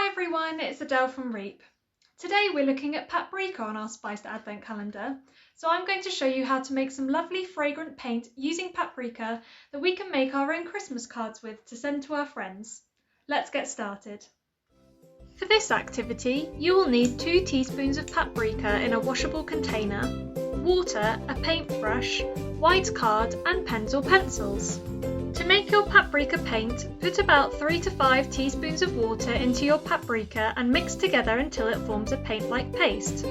Hi everyone, it's Adele from REEP. Today we're looking at paprika on our spiced advent calendar. So I'm going to show you how to make some lovely fragrant paint using paprika that we can make our own Christmas cards with to send to our friends. Let's get started. For this activity, you will need 2 teaspoons of paprika in a washable container, water, a paintbrush, white card and pens or pencils. To make your paprika paint, put about 3 to 5 teaspoons of water into your paprika and mix together until it forms a paint-like paste.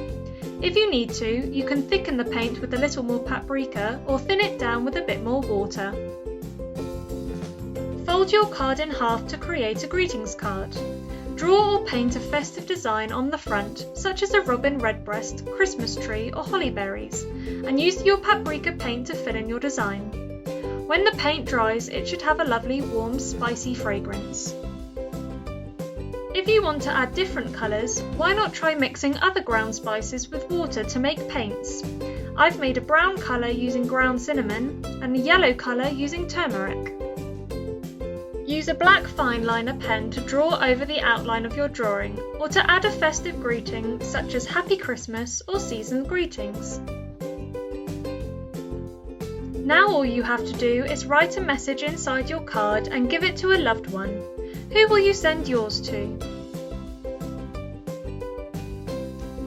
If you need to, you can thicken the paint with a little more paprika or thin it down with a bit more water. Fold your card in half to create a greetings card. Draw or paint a festive design on the front, such as a robin redbreast, Christmas tree or holly berries, and use your paprika paint to fill in your design. When the paint dries, it should have a lovely, warm, spicy fragrance. If you want to add different colours, why not try mixing other ground spices with water to make paints? I've made a brown colour using ground cinnamon and a yellow colour using turmeric. Use a black fine liner pen to draw over the outline of your drawing, or to add a festive greeting such as Happy Christmas or Seasoned Greetings. Now all you have to do is write a message inside your card and give it to a loved one. Who will you send yours to?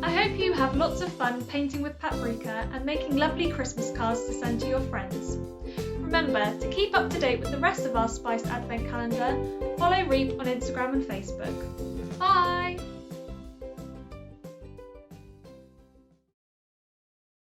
I hope you have lots of fun painting with paprika and making lovely Christmas cards to send to your friends. Remember, to keep up to date with the rest of our Spiced Advent Calendar, follow REEP on Instagram and Facebook. Bye!